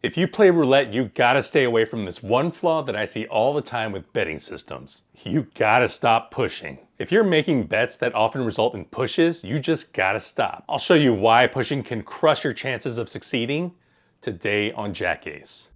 If you play roulette, you gotta stay away from this one flaw that I see all the time with betting systems. You gotta stop pushing. If you're making bets that often result in pushes, you just gotta stop. I'll show you why pushing can crush your chances of succeeding today on Jack Ace.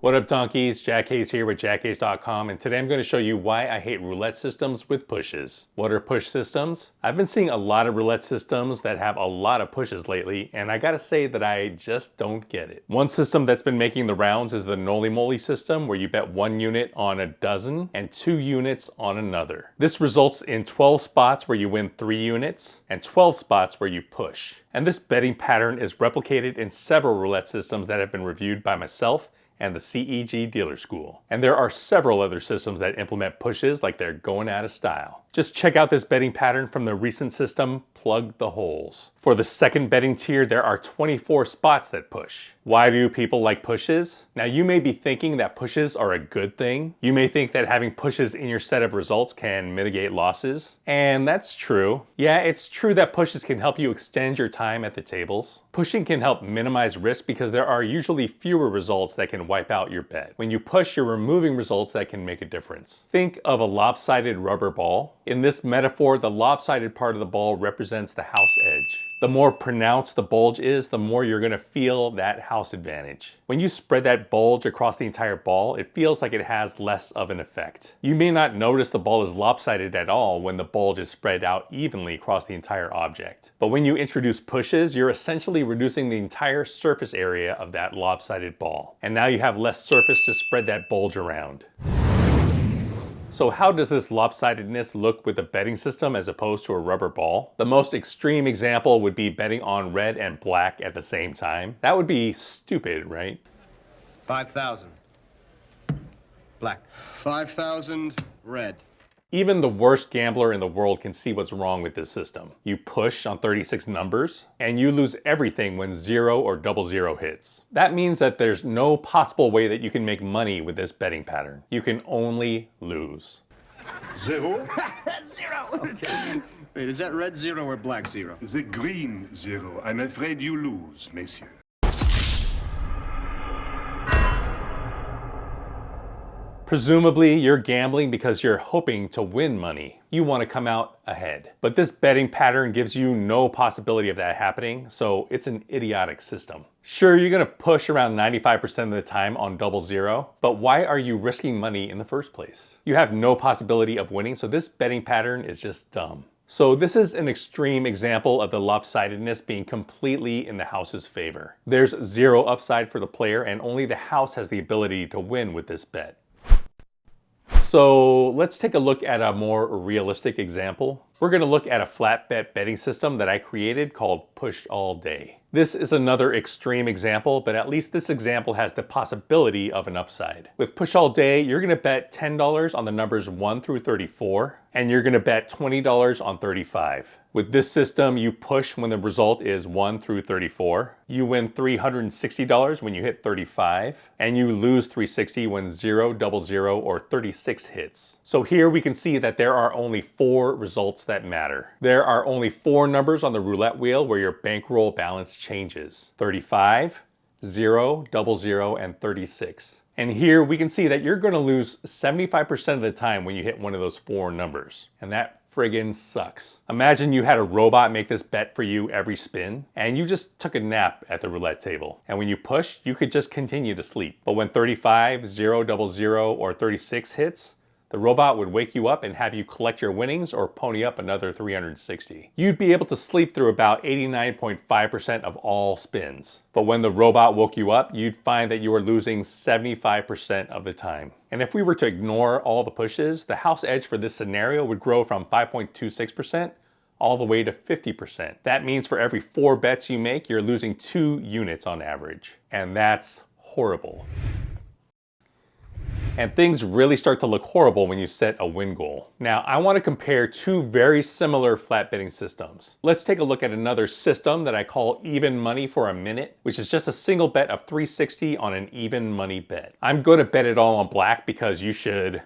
What up, donkeys? Jack Ace here with jackace.com, and today I'm going to show you why I hate roulette systems with pushes. What are push systems? I've been seeing a lot of roulette systems that have a lot of pushes lately, and I gotta say that I just don't get it. One system that's been making the rounds is the Noli Moly system, where you bet 1 unit on a dozen and 2 units on another. This results in 12 spots where you win 3 units and 12 spots where you push. And this betting pattern is replicated in several roulette systems that have been reviewed by myself and the CEG Dealer School. And there are several other systems that implement pushes like they're going out of style. Just check out this betting pattern from the recent system, Plug the Holes. For the second betting tier, there are 24 spots that push. Why do people like pushes? Now, you may be thinking that pushes are a good thing. You may think that having pushes in your set of results can mitigate losses. And that's true. Yeah, it's true that pushes can help you extend your time at the tables. Pushing can help minimize risk because there are usually fewer results that can wipe out your bet. When you push, you're removing results that can make a difference. Think of a lopsided rubber ball. In this metaphor, the lopsided part of the ball represents the house edge. The more pronounced the bulge is, the more you're gonna feel that house advantage. When you spread that bulge across the entire ball, it feels like it has less of an effect. You may not notice the ball is lopsided at all when the bulge is spread out evenly across the entire object. But when you introduce pushes, you're essentially reducing the entire surface area of that lopsided ball. And now you have less surface to spread that bulge around. So how does this lopsidedness look with a betting system as opposed to a rubber ball? The most extreme example would be betting on red and black at the same time. That would be stupid, right? 5,000. Black. 5,000 red. Even the worst gambler in the world can see what's wrong with this system. You push on 36 numbers, and you lose everything when 0 or 00 hits. That means that there's no possible way that you can make money with this betting pattern. You can only lose. 0? 0! Okay. Wait, is that red 0 or black 0? The green 0. I'm afraid you lose, messieurs. Presumably, you're gambling because you're hoping to win money. You want to come out ahead. But this betting pattern gives you no possibility of that happening, so it's an idiotic system. Sure, you're going to push around 95% of the time on 00, but why are you risking money in the first place? You have no possibility of winning, so this betting pattern is just dumb. So this is an extreme example of the lopsidedness being completely in the house's favor. There's 0 upside for the player, and only the house has the ability to win with this bet. So let's take a look at a more realistic example. We're going to look at a flat bet betting system that I created called Push All Day. This is another extreme example, but at least this example has the possibility of an upside. With Push All Day, you're going to bet $10 on the numbers 1 through 34, and you're going to bet $20 on 35. With this system, you push when the result is 1 through 34. You win $360 when you hit 35, and you lose $360 when 0, 00, or 36 hits. So here we can see that there are only 4 results that matter. There are only 4 numbers on the roulette wheel where your bankroll balance changes: 35, 0, 00, and 36. And here we can see that you're going to lose 75% of the time when you hit one of those 4 numbers. And that friggin' sucks. Imagine you had a robot make this bet for you every spin, and you just took a nap at the roulette table. And when you pushed, you could just continue to sleep. But when 35, 0, 00, or 36 hits, the robot would wake you up and have you collect your winnings or pony up another 360. You'd be able to sleep through about 89.5% of all spins. But when the robot woke you up, you'd find that you were losing 75% of the time. And if we were to ignore all the pushes, the house edge for this scenario would grow from 5.26% all the way to 50%. That means for every 4 bets you make, you're losing 2 units on average. And that's horrible. And things really start to look horrible when you set a win goal. Now, I want to compare 2 very similar flat betting systems. Let's take a look at another system that I call Even Money for a Minute, which is just a single bet of $360 on an even money bet. I'm going to bet it all on black because you should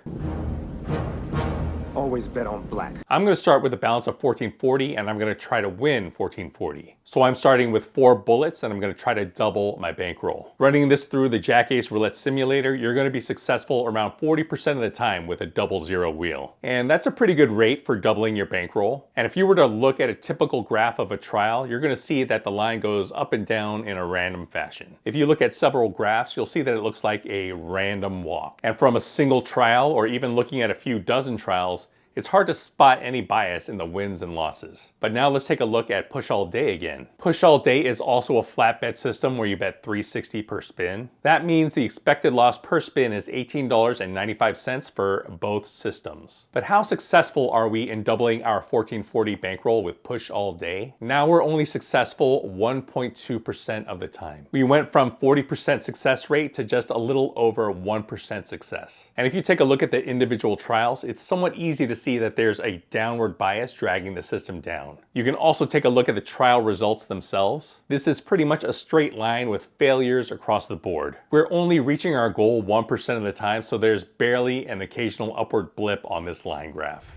Always bet on black. I'm going to start with a balance of 1440 and I'm going to try to win 1440. So I'm starting with 4 bullets and I'm going to try to double my bankroll. Running this through the Jack Ace Roulette Simulator, you're going to be successful around 40% of the time with a double zero wheel. And that's a pretty good rate for doubling your bankroll. And if you were to look at a typical graph of a trial, you're going to see that the line goes up and down in a random fashion. If you look at several graphs, you'll see that it looks like a random walk. And from a single trial, or even looking at a few dozen trials, it's hard to spot any bias in the wins and losses. But now let's take a look at push all day again. Push all day is also a flat bet system where you bet $3.60 per spin. That means the expected loss per spin is $18.95 for both systems. But how successful are we in doubling our 1440 bankroll with push all day? Now we're only successful 1.2% of the time. We went from 40% success rate to just a little over 1% success. And if you take a look at the individual trials, it's somewhat easy to see that there's a downward bias dragging the system down. You can also take a look at the trial results themselves. This is pretty much a straight line with failures across the board. We're only reaching our goal 1% of the time, so there's barely an occasional upward blip on this line graph.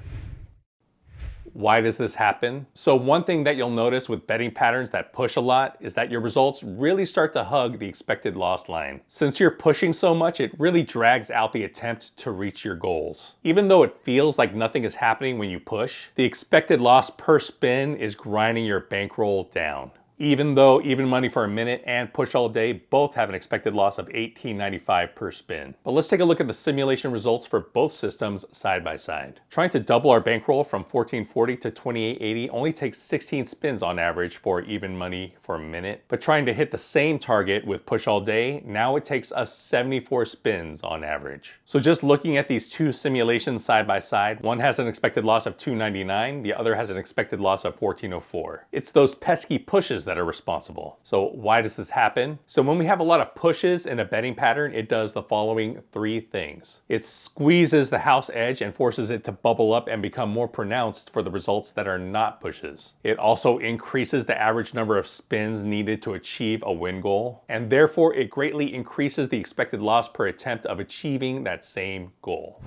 Why does this happen? So one thing that you'll notice with betting patterns that push a lot is that your results really start to hug the expected loss line. Since you're pushing so much, it really drags out the attempt to reach your goals. Even though it feels like nothing is happening when you push, the expected loss per spin is grinding your bankroll down. Even though even money for a minute and push all day both have an expected loss of $18.95 per spin. But let's take a look at the simulation results for both systems side by side. Trying to double our bankroll from 1440 to 2880 only takes 16 spins on average for even money for a minute. But trying to hit the same target with push all day, now it takes us 74 spins on average. So just looking at these two simulations side by side, one has an expected loss of $2.99, the other has an expected loss of $14.04. It's those pesky pushes that are responsible. So why does this happen? So when we have a lot of pushes in a betting pattern, it does the following 3 things. It squeezes the house edge and forces it to bubble up and become more pronounced for the results that are not pushes. It also increases the average number of spins needed to achieve a win goal, and therefore it greatly increases the expected loss per attempt of achieving that same goal.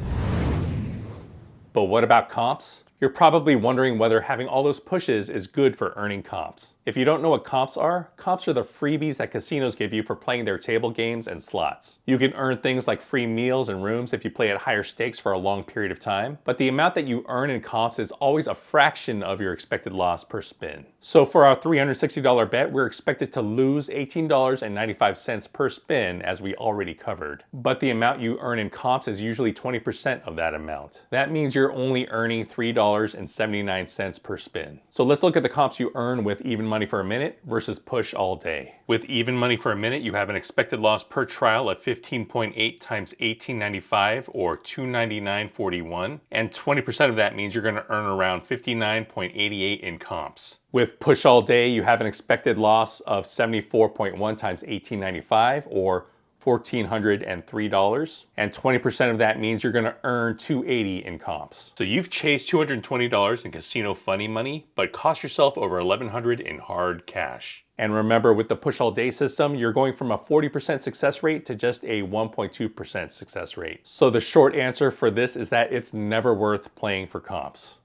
But what about comps? You're probably wondering whether having all those pushes is good for earning comps. If you don't know what comps are the freebies that casinos give you for playing their table games and slots. You can earn things like free meals and rooms if you play at higher stakes for a long period of time, but the amount that you earn in comps is always a fraction of your expected loss per spin. So for our $360 bet, we're expected to lose $18.95 per spin, as we already covered. But the amount you earn in comps is usually 20% of that amount. That means you're only earning $3.79 per spin. So let's look at the comps you earn with even money for a minute versus push all day. With even money for a minute, you have an expected loss per trial of 15.8 times $18.95 or $299.41, and 20% of that means you're going to earn around $59.88 in comps. With push all day, you have an expected loss of 74.1 times $18.95 or $1,403, and 20% of that means you're going to earn $280 in comps. So you've chased $220 in casino funny money, but cost yourself over $1,100 in hard cash. And remember, with the push all day system, you're going from a 40% success rate to just a 1.2% success rate. So the short answer for this is that it's never worth playing for comps.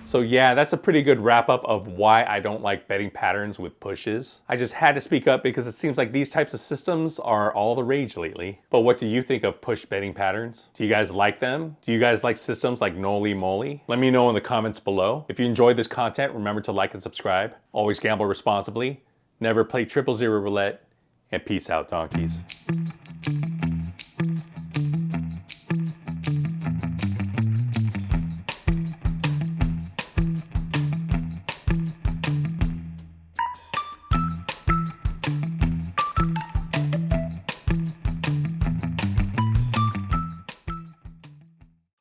So yeah, that's a pretty good wrap up of why I don't like betting patterns with pushes. I just had to speak up because it seems like these types of systems are all the rage lately. But what do you think of push betting patterns? Do you guys like them? Do you guys like systems like Noli Moly? Let me know in the comments below. If you enjoyed this content, remember to like and subscribe. Always gamble responsibly. Never play 000 roulette. And peace out, donkeys.